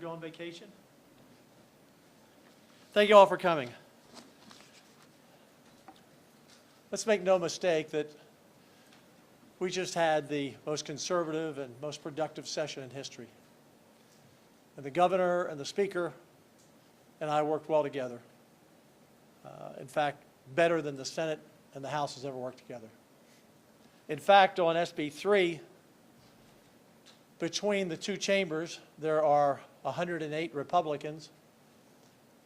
go on vacation? Thank you all for coming. Let's make no mistake that we just had the most conservative and most productive session in history. And the governor and the speaker and I worked well together. In fact, better than the Senate and the House has ever worked together. In fact, on SB 3, between the two chambers, there are 108 Republicans,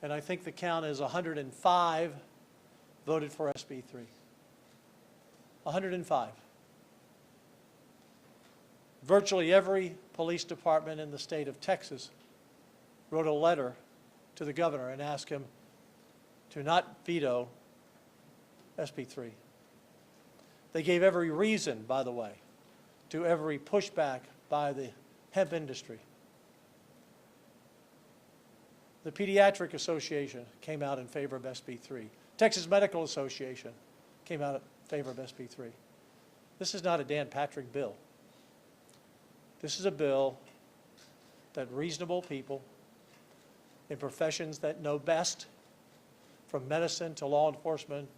and I think the count is 105 voted for SB 3. 105. Virtually every police department in the state of Texas wrote a letter to the governor and asked him to not veto SB 3. They gave every reason, by the way, to every pushback by the hemp industry. The Pediatric Association came out in favor of SB 3. Texas Medical Association came out in favor of SB 3. This is not a Dan Patrick bill. This is a bill that reasonable people in professions that know best, from medicine to law enforcement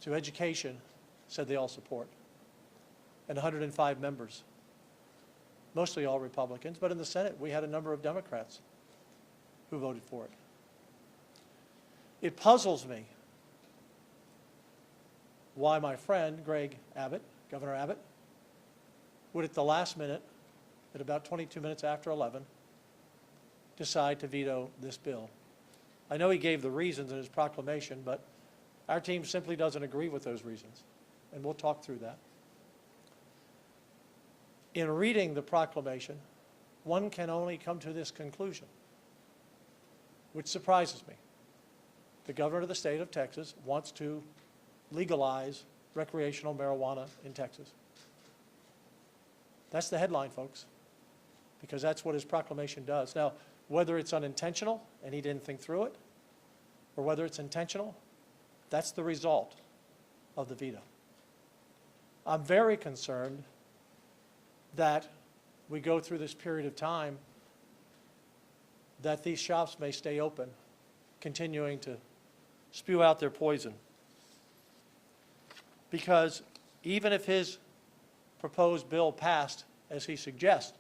to education, said they all support. And 105 members, mostly all Republicans, but in the Senate we had a number of Democrats who voted for it. It puzzles me why my friend Greg Abbott, Governor Abbott, would at the last minute, at about 22 minutes after 11, decide to veto this bill. I know he gave the reasons in his proclamation, but our team simply doesn't agree with those reasons, and we'll talk through that. In reading the proclamation, one can only come to this conclusion, which surprises me. The governor of the state of Texas wants to legalize recreational marijuana in Texas. That's the headline, folks, because that's what his proclamation does. Now, whether it's unintentional and he didn't think through it, or whether it's intentional, that's the result of the veto. I'm very concerned that we go through this period of time that these shops may stay open, continuing to spew out their poison. Because even if his proposed bill passed, as he suggests,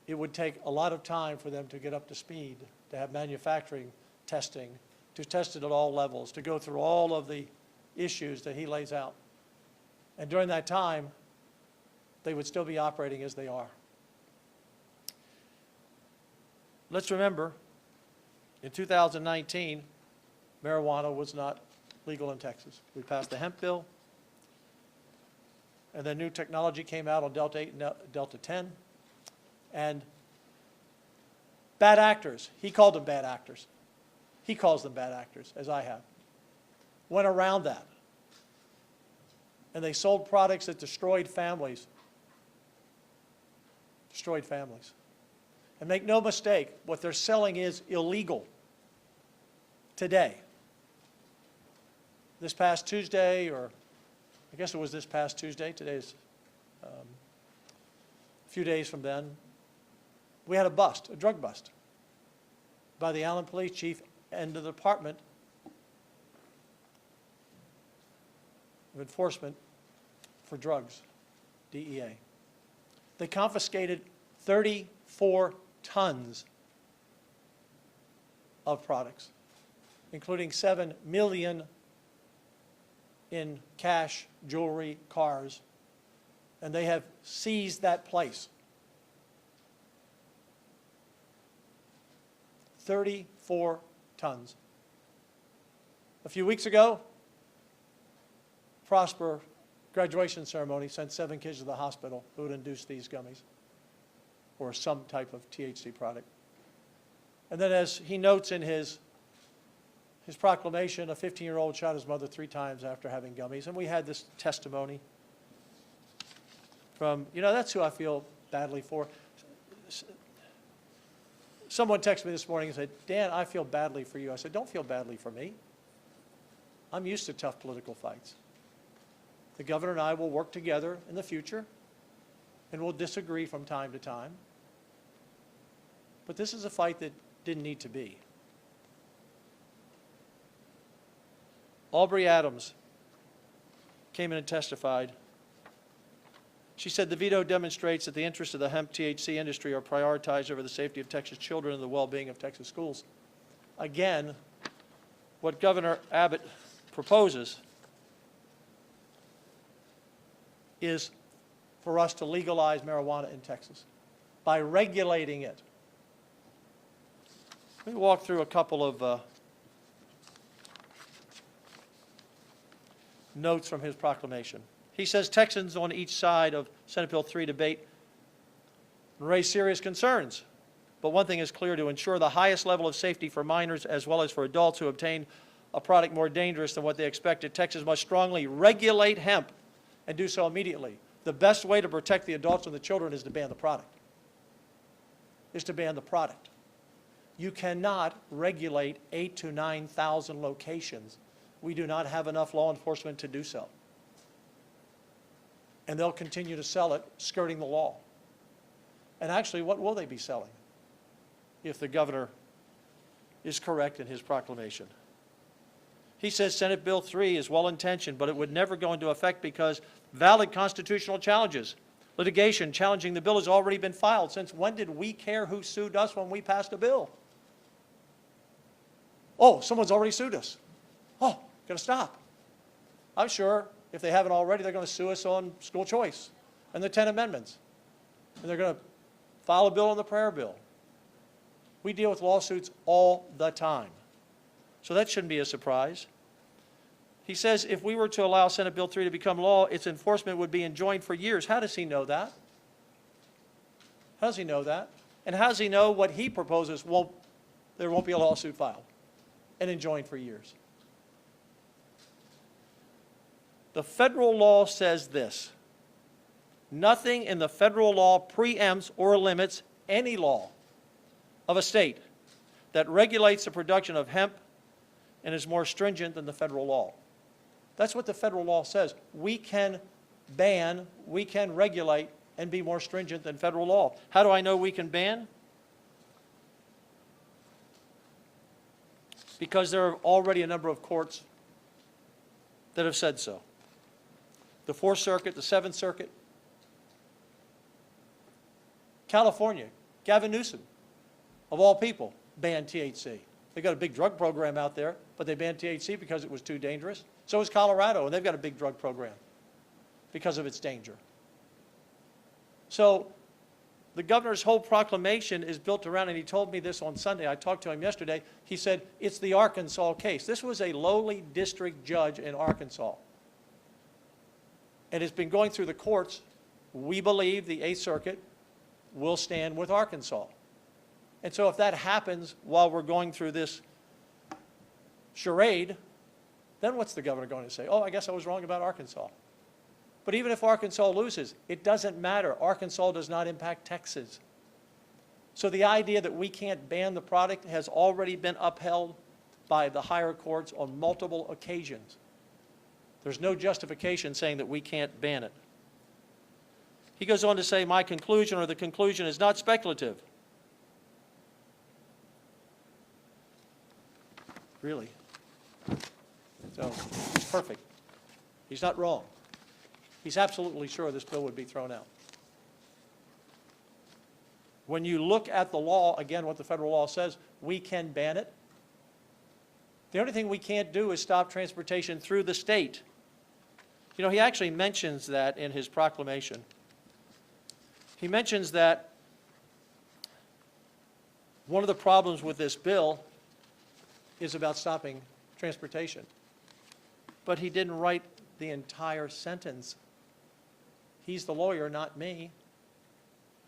it would take a lot of time for them to get up to speed, to have manufacturing testing, to test it at all levels, to go through all of the issues that he lays out. And during that time, they would still be operating as they are. Let's remember, in 2019, marijuana was not legal in Texas. We passed the hemp bill, and then new technology came out on Delta 8 and Delta 10. And bad actors, he called them bad actors. He calls them bad actors, as I have, went around that. And they sold products that destroyed families. Destroyed families. And make no mistake, what they're selling is illegal today. This past Tuesday, or I guess it was this past Tuesday, today's a few days from then, we had a bust, a drug bust, by the Allen Police Chief and the Department of Enforcement for Drugs, DEA. They confiscated 34 tons of products, including $7 million in cash, jewelry, cars, and they have seized that place. 34 tons. A few weeks ago, Prosper graduation ceremony sent 7 kids to the hospital who had induced these gummies or some type of THC product. And then, as he notes in his proclamation, a 15-year-old shot his mother 3 times after having gummies. And we had this testimony from, that's who I feel badly for. Someone texted me this morning and said, Dan, I feel badly for you. I said, don't feel badly for me. I'm used to tough political fights. The governor and I will work together in the future and we'll disagree from time to time. But this is a fight that didn't need to be. Aubrey Adams came in and testified. She said the veto demonstrates that the interests of the hemp THC industry are prioritized over the safety of Texas children and the well-being of Texas schools. Again, what Governor Abbott proposes is for us to legalize marijuana in Texas by regulating it. Let me walk through a couple of notes from his proclamation. He says Texans on each side of Senate Bill 3 debate raise serious concerns. But one thing is clear: to ensure the highest level of safety for minors as well as for adults who obtain a product more dangerous than what they expected, Texas must strongly regulate hemp and do so immediately. The best way to protect the adults and the children is to ban the product. You cannot regulate 8,000 to 9,000 locations. We do not have enough law enforcement to do so. And they'll continue to sell it, skirting the law. And actually, what will they be selling if the governor is correct in his proclamation? He says Senate Bill 3 is well-intentioned, but it would never go into effect because valid constitutional challenges, litigation challenging the bill has already been filed. Since when did we care who sued us when we passed a bill? Oh, someone's already sued us. Oh, gotta stop. I'm sure if they haven't already, they're going to sue us on school choice and the 10 amendments. And they're going to file a bill on the prayer bill. We deal with lawsuits all the time. So that shouldn't be a surprise. He says if we were to allow Senate Bill 3 to become law, its enforcement would be enjoined for years. How does he know that? How does he know that? And how does he know what he proposes there won't be a lawsuit filed and enjoined for years? The federal law says this: nothing in the federal law preempts or limits any law of a state that regulates the production of hemp and is more stringent than the federal law. That's what the federal law says. We can ban, we can regulate, and be more stringent than federal law. How do I know we can ban? Because there are already a number of courts that have said so. The Fourth Circuit, the Seventh Circuit. California, Gavin Newsom, of all people, banned THC. They've got a big drug program out there, but they banned THC because it was too dangerous. So is Colorado, and they've got a big drug program because of its danger. So the governor's whole proclamation is built around, and he told me this on Sunday. I talked to him yesterday. He said, it's the Arkansas case. This was a lowly district judge in Arkansas. And it's been going through the courts. We believe the Eighth Circuit will stand with Arkansas. And so if that happens while we're going through this charade, then what's the governor going to say? Oh, I guess I was wrong about Arkansas. But even if Arkansas loses, it doesn't matter. Arkansas does not impact Texas. So the idea that we can't ban the product has already been upheld by the higher courts on multiple occasions. There's no justification saying that we can't ban it. He goes on to say, my conclusion, or the conclusion, is not speculative. Really? So he's perfect. He's not wrong. He's absolutely sure this bill would be thrown out. When you look at the law, again, what the federal law says, we can ban it. The only thing we can't do is stop transportation through the state. You know, he actually mentions that in his proclamation. He mentions that one of the problems with this bill is about stopping transportation. But he didn't write the entire sentence. He's the lawyer, not me.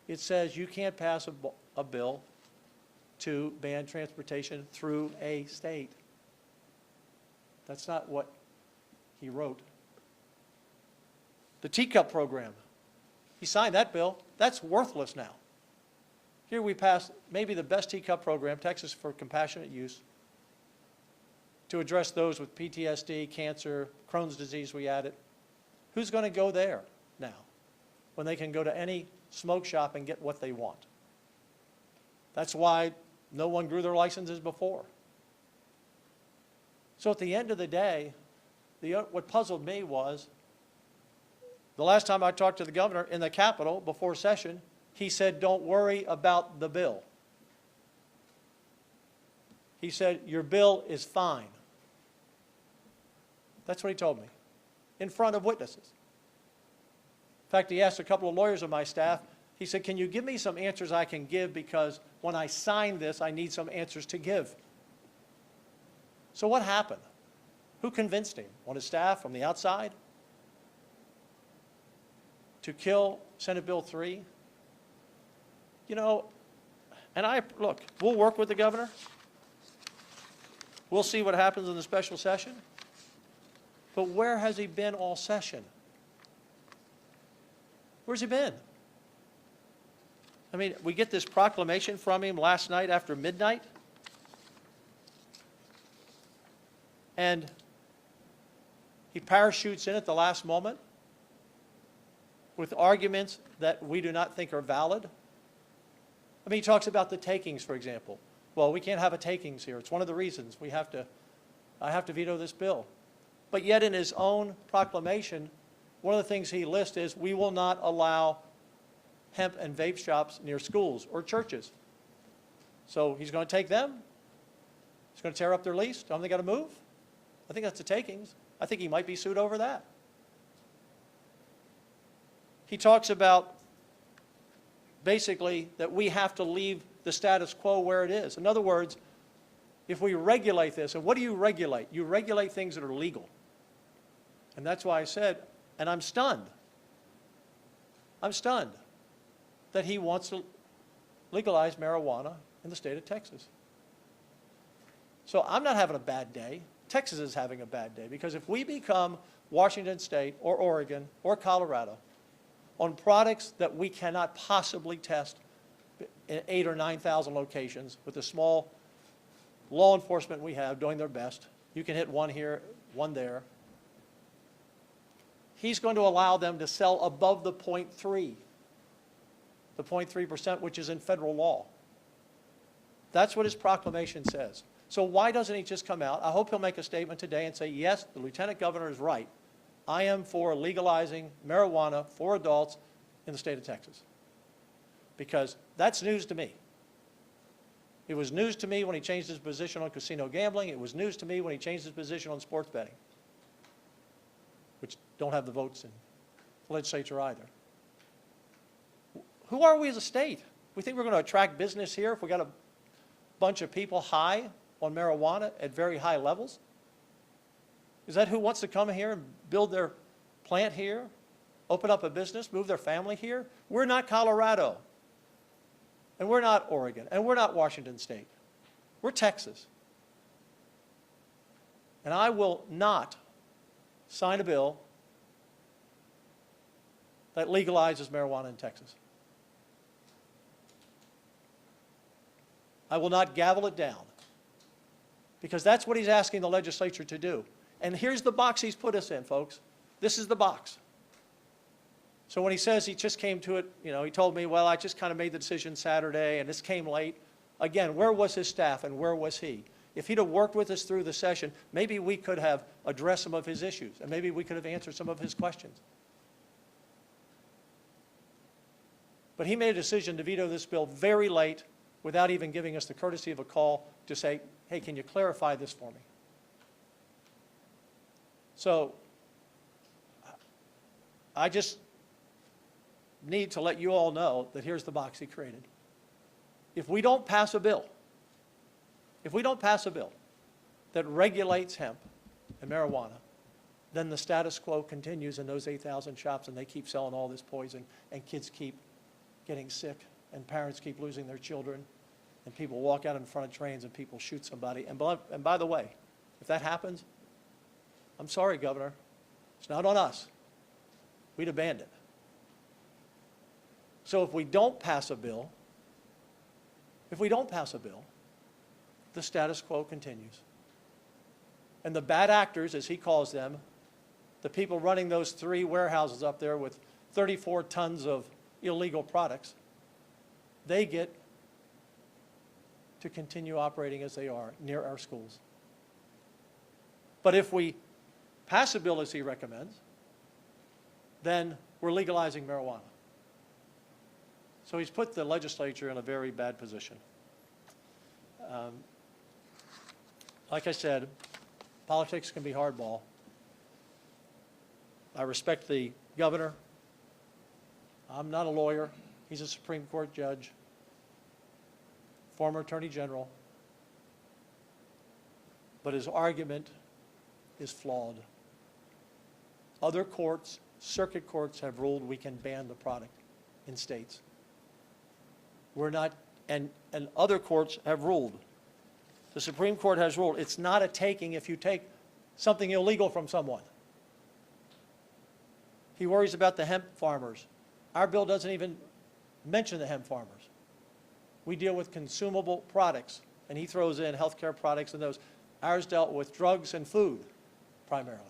It says you can't pass a bill to ban transportation through a state. That's not what he wrote. The teacup program, he signed that bill. That's worthless now. Here we passed maybe the best teacup program, Texas for Compassionate Use, to address those with PTSD, cancer, Crohn's disease, we added. Who's going to go there now when they can go to any smoke shop and get what they want. That's why no one grew their licenses before. So at the end of the day, what puzzled me was, the last time I talked to the governor in the Capitol before session, he said, don't worry about the bill. He said, your bill is fine. That's what he told me, in front of witnesses. In fact, he asked a couple of lawyers of my staff, he said, can you give me some answers I can give, because when I sign this, I need some answers to give. So what happened? Who convinced him? On his staff, from the outside? To kill Senate Bill 3? You know, and look, we'll work with the governor. We'll see what happens in the special session. But where has he been all session? Where's he been? I mean, we get this proclamation from him last night after midnight. And he parachutes in at the last moment with arguments that we do not think are valid. I mean, he talks about the takings, for example. Well, we can't have a takings here. It's one of the reasons I have to veto this bill. But yet in his own proclamation, one of the things he lists is, we will not allow hemp and vape shops near schools or churches. So he's going to take them. He's going to tear up their lease. Tell them they got to move. I think that's the takings. I think he might be sued over that. He talks about basically that we have to leave the status quo where it is. In other words, if we regulate this, and what do you regulate? You regulate things that are legal. And that's why I said, and I'm stunned that he wants to legalize marijuana in the state of Texas. So I'm not having a bad day. Texas is having a bad day, because if we become Washington State or Oregon or Colorado on products that we cannot possibly test in 8,000 or 9,000 locations with the small law enforcement we have doing their best, you can hit one here, one there. He's going to allow them to sell above the 0.3%, which is in federal law. That's what his proclamation says. So why doesn't he just come out? I hope he'll make a statement today and say, yes, the lieutenant governor is right. I am for legalizing marijuana for adults in the state of Texas. Because that's news to me. It was news to me when he changed his position on casino gambling. It was news to me when he changed his position on sports betting, which don't have the votes in the legislature either. Who are we as a state? We think we're going to attract business here if we got a bunch of people high on marijuana at very high levels? Is that who wants to come here and build their plant here, open up a business, move their family here? We're not Colorado, and we're not Oregon, and we're not Washington State. We're Texas. And I will not sign a bill that legalizes marijuana in Texas. I will not gavel it down, because that's what he's asking the legislature to do. And here's the box he's put us in, folks. This is the box. So when he says he just came to it, you know, he told me, well, I just kind of made the decision Saturday and this came late. Again, where was his staff and where was he? If he'd have worked with us through the session, maybe we could have addressed some of his issues and maybe we could have answered some of his questions. But he made a decision to veto this bill very late without even giving us the courtesy of a call to say, hey, can you clarify this for me? So I just need to let you all know that here's the box he created. If we don't pass a bill, that regulates hemp and marijuana, then the status quo continues in those 8,000 shops and they keep selling all this poison and kids keep getting sick and parents keep losing their children and people walk out in front of trains and people shoot somebody. And by the way, if that happens, I'm sorry, Governor, it's not on us. We'd abandon. So if we don't pass a bill, the status quo continues. And the bad actors, as he calls them, the people running those 3 warehouses up there with 34 tons of illegal products, they get to continue operating as they are near our schools. But if we pass a bill as he recommends, then we're legalizing marijuana. So he's put the legislature in a very bad position. Like I said, politics can be hardball. I respect the governor. I'm not a lawyer. He's a Supreme Court judge, former Attorney General. But his argument is flawed. Other courts, circuit courts, have ruled we can ban the product in states. We're not, and other courts have ruled. The Supreme Court has ruled it's not a taking if you take something illegal from someone. He worries about the hemp farmers. Our bill doesn't even mention the hemp farmers. We deal with consumable products, and he throws in healthcare products and those. Ours dealt with drugs and food, primarily.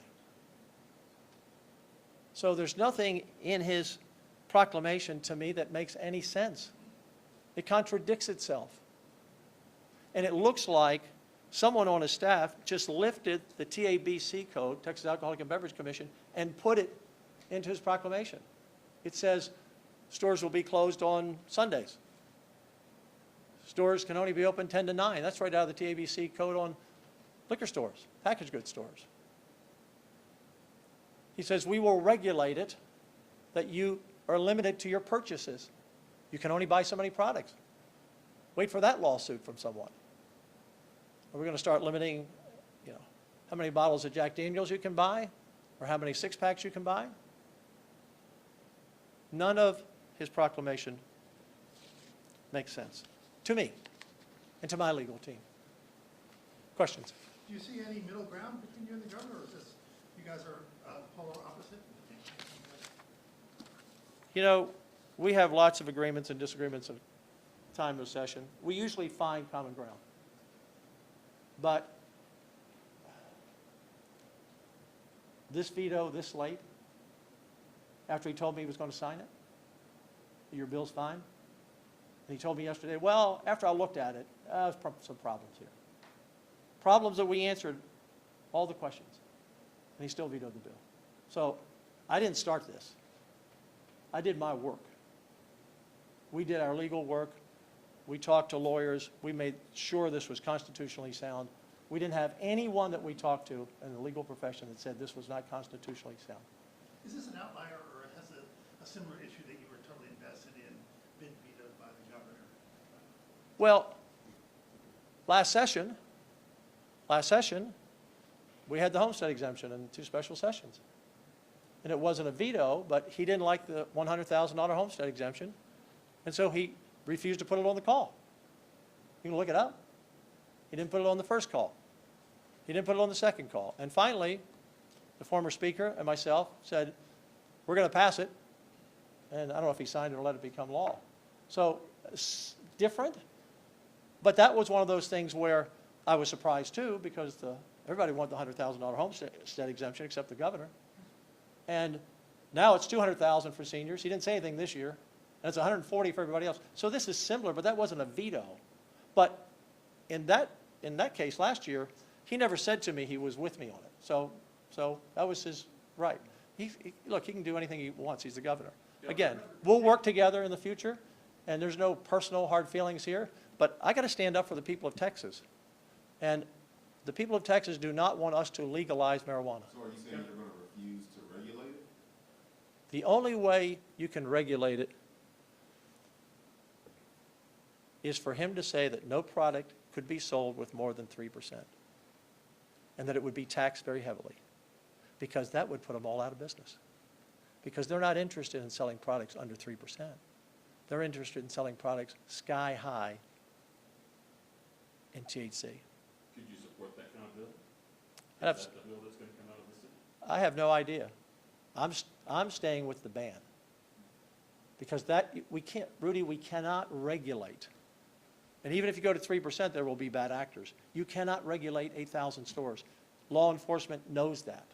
So there's nothing in his proclamation to me that makes any sense. It contradicts itself. And it looks like someone on his staff just lifted the TABC code, Texas Alcoholic and Beverage Commission, and put it into his proclamation. It says stores will be closed on Sundays. Stores can only be open 10 to 9. That's right out of the TABC code on liquor stores, packaged goods stores. He says we will regulate it that you are limited to your purchases. You can only buy so many products. Wait for that lawsuit from someone. Are we going to start limiting, how many bottles of Jack Daniels you can buy, or how many six-packs you can buy? None of his proclamation makes sense to me and to my legal team. Questions? Do you see any middle ground between you and the governor, or is this, you guys are polar opposite? We have lots of agreements and disagreements at time of session. We usually find common ground. But this veto this late, after he told me he was going to sign it, your bill's fine. And he told me yesterday, well, after I looked at it, there's some problems here. Problems that we answered all the questions. And he still vetoed the bill. So I didn't start this. I did my work. We did our legal work. We talked to lawyers. We made sure this was constitutionally sound. We didn't have anyone that we talked to in the legal profession that said this was not constitutionally sound. Is this an outlier, or has a similar issue that you were totally invested in been vetoed by the governor? Well, last session, we had the homestead exemption in 2 special sessions. And it wasn't a veto, but he didn't like the $100,000 homestead exemption, and so he refused to put it on the call. You can look it up. He didn't put it on the first call. He didn't put it on the second call. And finally, the former speaker and myself said, we're going to pass it. And I don't know if he signed it or let it become law. So it's different. But that was one of those things where I was surprised too, because everybody wanted the $100,000 homestead exemption except the governor. And now it's $200,000 for seniors. He didn't say anything this year. And it's $140,000 for everybody else. So this is similar, but that wasn't a veto. But in that case last year, he never said to me he was with me on it. So that was his right. Look, he can do anything he wants. He's the governor. Again, we'll work together in the future, and there's no personal hard feelings here. But I got to stand up for the people of Texas. And the people of Texas do not want us to legalize marijuana. So are you saying you're going to refuse to regulate it? The only way you can regulate it is for him to say that no product could be sold with more than 3%, and that it would be taxed very heavily, because that would put them all out of business, because they're not interested in selling products under 3%. They're interested in selling products sky high in THC. Could you support that kind of bill? I'd have- Is that the bill that's going to come out of the city? I have no idea. I'm staying with the ban, because we can't, Rudy, we cannot regulate. And even if you go to 3%, there will be bad actors. You cannot regulate 8,000 stores. Law enforcement knows that.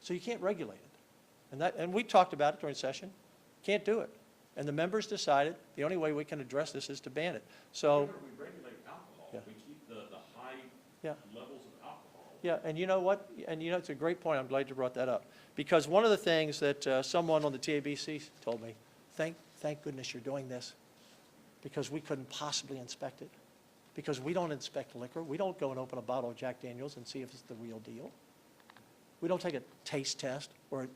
So you can't regulate it. And we talked about it during session. Can't do it. And the members decided the only way we can address this is to ban it. So, Whenever we regulate alcohol, Yeah. we keep the high yeah. levels of alcohol. Yeah, and you know what? And you know, it's a great point. I'm glad you brought that up. Because one of the things that someone on the TABC told me, thank goodness you're doing this, because we couldn't possibly inspect it. Because we don't inspect liquor. We don't go and open a bottle of Jack Daniels and see if it's the real deal. We don't take a taste test or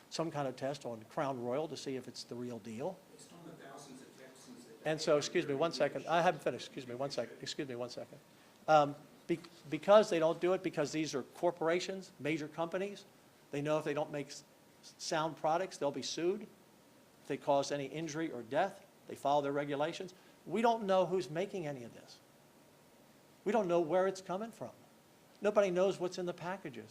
some kind of test on Crown Royal to see if it's the real deal. Based on the thousands of Texans that. And so, excuse me one second, I haven't finished, excuse me one second. Because they don't do it, because these are corporations, major companies, they know if they don't make sound products, they'll be sued. If they cause any injury or death, they follow their regulations. We don't know who's making any of this. We don't know where it's coming from. Nobody knows what's in the packages.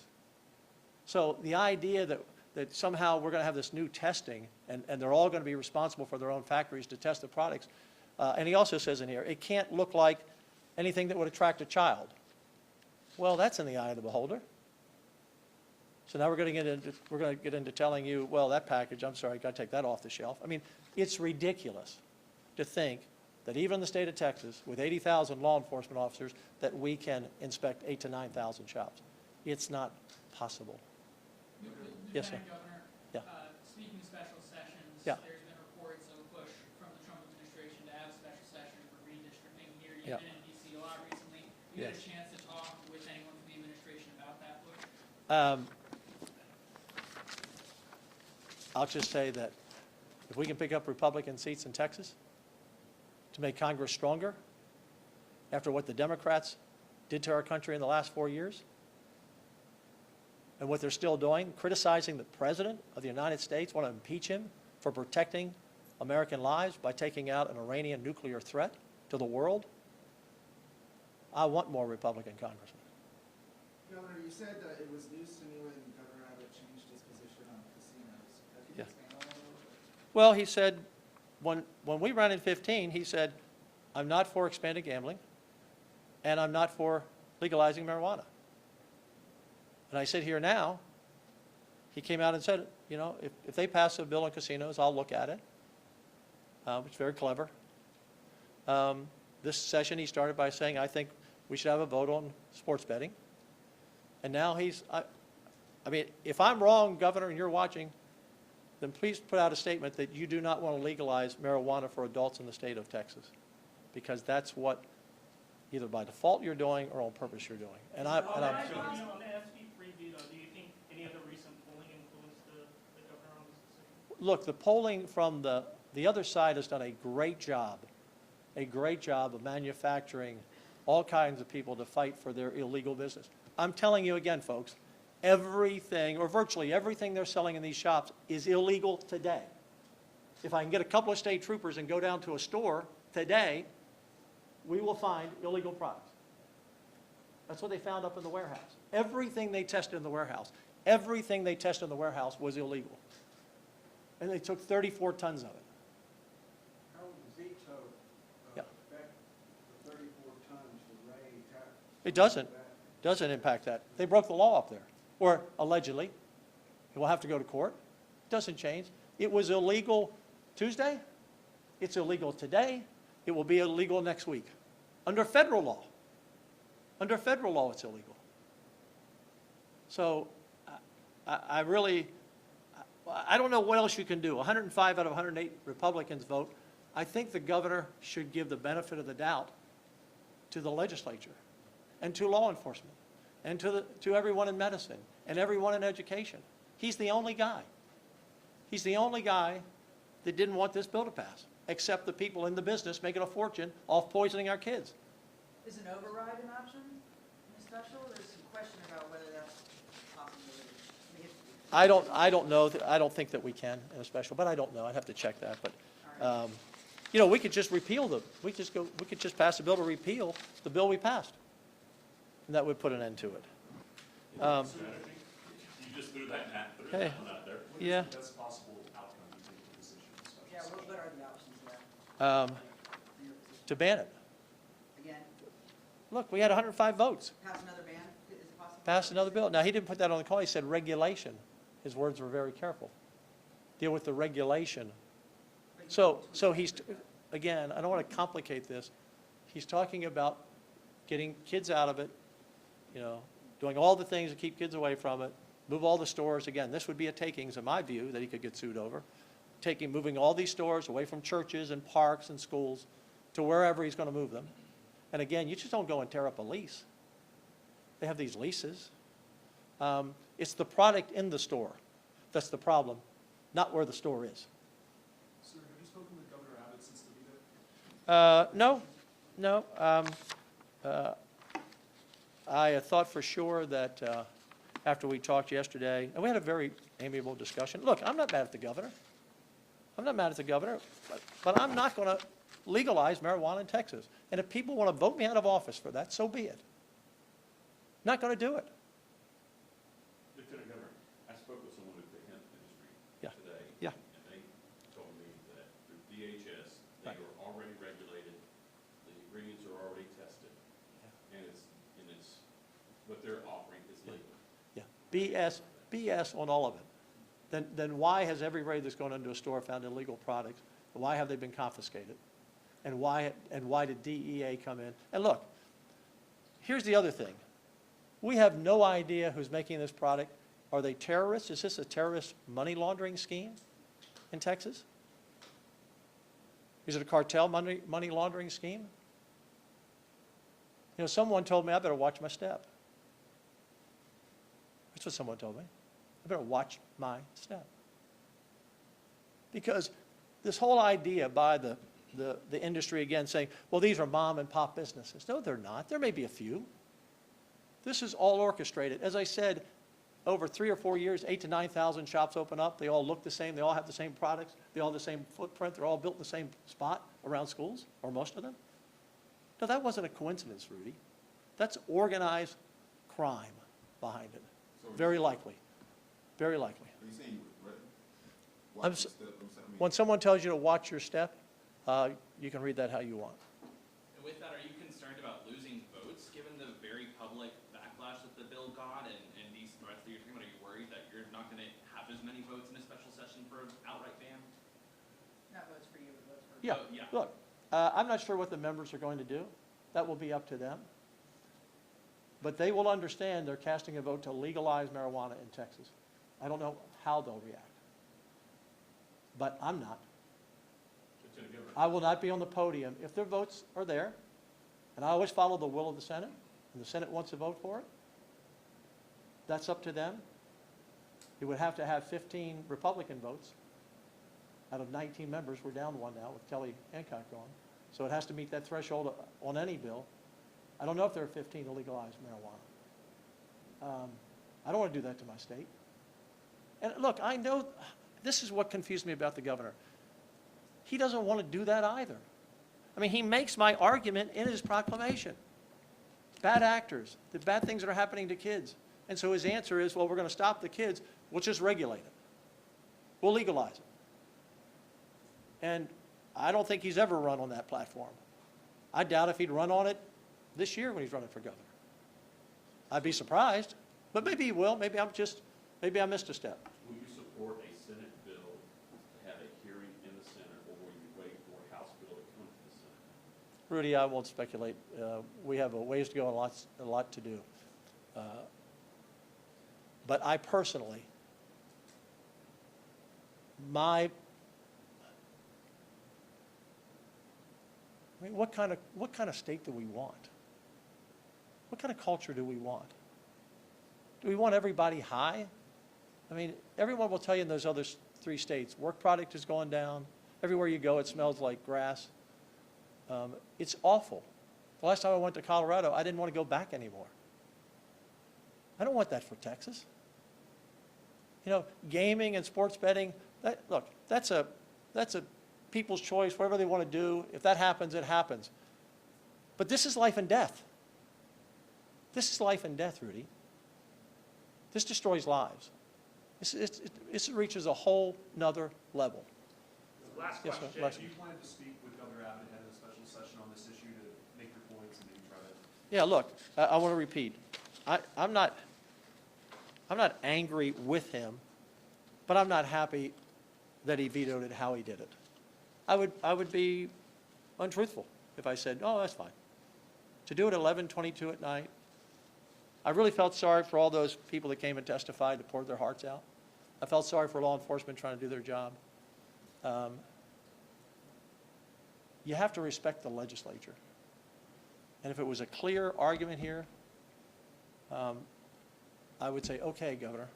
So the idea that somehow we're going to have this new testing, and they're all going to be responsible for their own factories to test the products, and he also says in here, it can't look like anything that would attract a child. Well, that's in the eye of the beholder. So now we're going to get into telling you, well, that package, I'm sorry, got to take that off the shelf. I mean, it's ridiculous to think that even in the state of Texas, with 80,000 law enforcement officers, that we can inspect 8,000 to 9,000 shops. It's not possible. Yes, sir. Governor, Yeah. Speaking of special sessions, Yeah. there's been reports of a push from the Trump administration to have a special session for redistricting here. You've Yeah. been in D.C. a lot recently. You had a Yes. chance to talk with anyone from the administration about that push? I'll just say that if we can pick up Republican seats in Texas to make Congress stronger, after what the Democrats did to our country in the last 4 years, and what they're still doing, criticizing the President of the United States, want to impeach him for protecting American lives by taking out an Iranian nuclear threat to the world, I want more Republican congressmen. Governor, you said it was news to me when Governor Abbott changed his position on casinos. Could you Yeah. expand on that a little bit? Well, he said, when we ran in 15, he said, I'm not for expanded gambling, and I'm not for legalizing marijuana. And I sit here now, he came out and said, you know, if they pass a bill on casinos, I'll look at it. It's very clever. This session, he started by saying, I think we should have a vote on sports betting. And now I mean, if I'm wrong, Governor, and you're watching, then please put out a statement that you do not want to legalize marijuana for adults in the state of Texas, because that's what either by default you're doing or on purpose you're doing. And I'm On the SB3 veto, do you think any of the recent polling influenced the governor on this decision? look, the polling from the other side has done a great job of manufacturing all kinds of people to fight for their illegal business. I'm telling you again, folks, everything, or virtually everything they're selling in these shops is illegal today. If I can get a couple of state troopers and go down to a store today, we will find illegal products. That's what they found up in the warehouse. Everything they tested in the warehouse, was illegal. And they took 34 tons of it. How would the veto Yeah. affect the 34 tons of Ray tax? It doesn't impact that. They broke the law up there, or allegedly. It will have to go to court. Doesn't change. It was illegal Tuesday. It's illegal today. It will be illegal next week. Under federal law. Under federal law, it's illegal. So I don't know what else you can do. 105 out of 108 Republicans vote. I think the governor should give the benefit of the doubt to the legislature and to law enforcement and to everyone in medicine and everyone in education. He's the only guy. He's the only guy that didn't want this bill to pass, except the people in the business making a fortune off poisoning our kids. Is an override an option in a special? There's some question about whether that's a possibility. I don't know. I don't think that we can in a special, but I don't know. I'd have to check that. But you know, we could just repeal we could just pass a bill to repeal the bill we passed, and that would put an end to it. You just threw that Hey. one out there. Yeah. That's possible outcome you think of this issue in special Yeah, session? what are the options there? For your position? To ban it. Again, Look, we had 105 votes. pass another ban? Is it possible? Pass another bill. Now, he didn't put that on the call. He said regulation. His words were very careful. deal with the regulation. So he's, again, I don't want to complicate this. He's talking about getting kids out of it, doing all the things to keep kids away from it, move all the stores. Again, this would be a takings, in my view, that he could get sued over. Moving all these stores away from churches and parks and schools to wherever he's going to move them. And again, you just don't go and tear up a lease. They have these leases. It's the product in the store that's the problem, not where the store is. Sir, have you spoken with Governor Abbott since the veto? No. I thought for sure that after we talked yesterday, and we had a very amiable discussion. Look, I'm not mad at the governor. But I'm not going to legalize marijuana in Texas. And if people want to vote me out of office for that, so be it. Not going to do it. Lieutenant Governor, I spoke with someone at the hemp industry Yeah. today. Yeah. And they told me that through DHS, they Right. are already regulated, the ingredients are already tested. And it's, what they're offering is legal. Yeah. BS on all of it. Then why has everybody that's gone into a store found illegal products? Why have they been confiscated? And why did DEA come in? And look, here's the other thing. We have no idea who's making this product. Are they terrorists? Is this a terrorist money laundering scheme in Texas? Is it a cartel money laundering scheme? Someone told me I better watch my step. That's what someone told me. I better watch my step. Because this whole idea by the industry, again, saying, well, these are mom and pop businesses. No, they're not. There may be a few. This is all orchestrated. As I said, over 3 or 4 years, 8,000 to 9,000 shops open up. They all look the same. They all have the same products. They all have the same footprint. They're all built in the same spot around schools, or most of them. No, that wasn't a coincidence, Rudy. That's organized crime behind it. Very likely. Very likely. Are you saying I'm s- When someone tells you to watch your step, you can read that how you want. And with that, are you concerned about losing votes, given the very public backlash that the bill got and these threats that you're talking about? Are you worried that you're not going to have as many votes in a special session for an outright ban? Not votes for you, but votes for. Yeah, Yeah. look, I'm not sure what the members are going to do. That will be up to them. But they will understand they're casting a vote to legalize marijuana in Texas. I don't know how they'll react. But I'm not. Lieutenant Governor, I will not be on the podium. If their votes are there, and I always follow the will of the Senate, and the Senate wants to vote for it, that's up to them. It would have to have 15 Republican votes. Out of 19 members, we're down one now with Kelly Hancock gone. So it has to meet that threshold on any bill. I don't know if there are 15 to legalize marijuana. I don't want to do that to my state. And look, I know this is what confused me about the governor. He doesn't want to do that either. I mean, he makes my argument in his proclamation. Bad actors, the bad things that are happening to kids. And so his answer is, well, we're going to stop the kids. We'll just regulate it. We'll legalize it. And I don't think he's ever run on that platform. I doubt if he'd run on it this year when he's running for governor. I'd be surprised, but maybe he will. Maybe I missed a step. will you support a Senate bill to have a hearing in the Senate, or will you wait for a House bill to come to the Senate? Rudy, I won't speculate. We have a ways to go and a lot to do. But I personally, what kind of state do we want? What kind of culture do we want? Do we want everybody high? I mean, everyone will tell you in those other 3 states, work product is going down. Everywhere you go, it smells like grass. It's awful. The last time I went to Colorado, I didn't want to go back anymore. I don't want that for Texas. Gaming and sports betting, look, that's a people's choice, whatever they want to do. If that happens, it happens. But this is life and death. This is life and death, Rudy. This destroys lives. This reaches a whole nother level. Last Yes, sir. question. Last- Do you plan to speak with Governor Abbott ahead of the special session on this issue to make your points and maybe try to? Yeah, look, I want to repeat. I'm not angry with him, but I'm not happy that he vetoed it, how he did it. I would be untruthful if I said, oh, that's fine. To do it at 11:22 at night, I really felt sorry for all those people that came and testified to pour their hearts out. I felt sorry for law enforcement trying to do their job. You have to respect the legislature. And if it was a clear argument here, I would say, okay, Governor,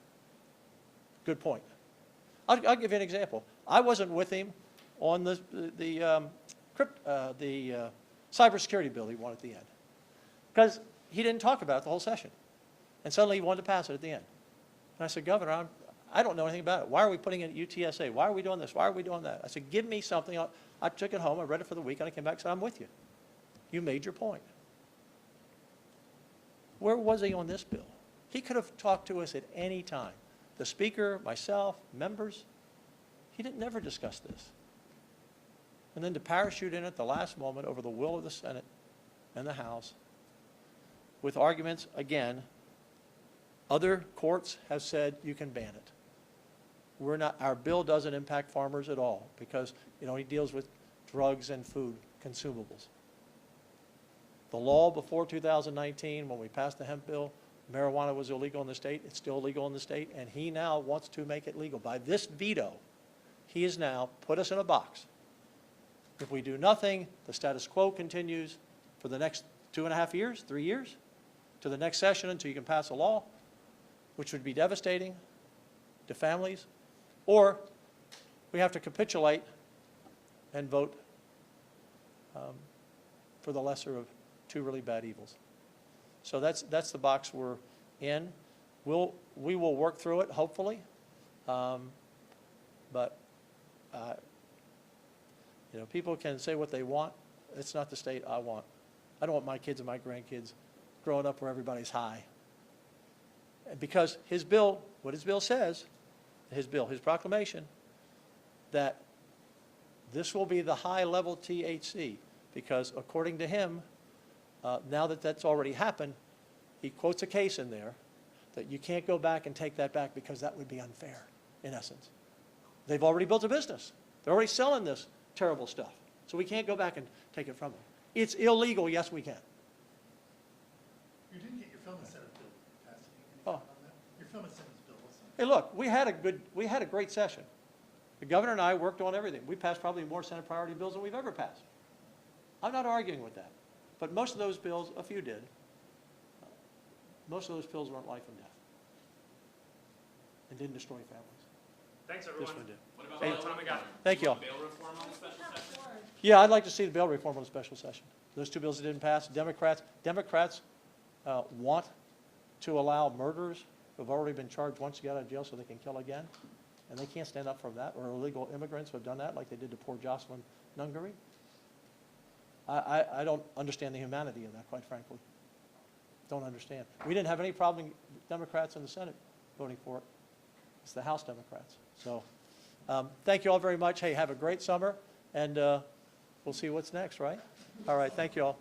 good point. I'll give you an example. I wasn't with him on the cybersecurity bill he won at the end, because he didn't talk about it the whole session. And suddenly he wanted to pass it at the end. And I said, Governor, I don't know anything about it. Why are we putting it at UTSA? Why are we doing this? Why are we doing that? I said, give me something. I took it home. I read it for the week, and I came back and said, I'm with you. You made your point. Where was he on this bill? He could have talked to us at any time. The speaker, myself, members. He never discussed this. And then to parachute in at the last moment over the will of the Senate and the House with arguments, again, other courts have said you can ban it. We're not, our bill doesn't impact farmers at all because it only deals with drugs and food consumables. The law before 2019, when we passed the hemp bill, marijuana was illegal in the state. It's still illegal in the state, and he now wants to make it legal. By this veto, he has now put us in a box. If we do nothing, the status quo continues for the next 2.5 years, 3 years, to the next session until you can pass a law, which would be devastating to families, or we have to capitulate and vote for the lesser of two really bad evils. So that's the box we're in. We will work through it, hopefully, but you know, people can say what they want. It's not the state I want. I don't want my kids and my grandkids growing up where everybody's high. Because his bill, what his bill says, his proclamation, that this will be the high-level THC, because according to him, now that that's already happened, he quotes a case in there that you can't go back and take that back because that would be unfair, in essence. They've already built a business. They're already selling this terrible stuff. So we can't go back and take it from them. It's illegal, yes, we can. You didn't get your film and Senate bill passed. Any Oh. comment on that? Your film and Senate bill, what's that? Hey, look, we had a great session. The governor and I worked on everything. We passed probably more Senate priority bills than we've ever passed. I'm not arguing with that. But most of those bills, a few did, most of those bills weren't life and death and didn't destroy families. Thanks, This everyone. one did. What about Hey, all the time we got? thank you all. Bail reform on the special session? Yeah, I'd like to see the bail reform on a special session. Those two bills that didn't pass, Democrats want to allow murderers who have already been charged once to get out of jail so they can kill again, and they can't stand up for that, or illegal immigrants who have done that like they did to poor Jocelyn Nungary. I don't understand the humanity of that, quite frankly. Don't understand. We didn't have any problem with Democrats in the Senate voting for it. It's the House Democrats. So thank you all very much. Hey, have a great summer, and we'll see what's next, right? All right, thank you all.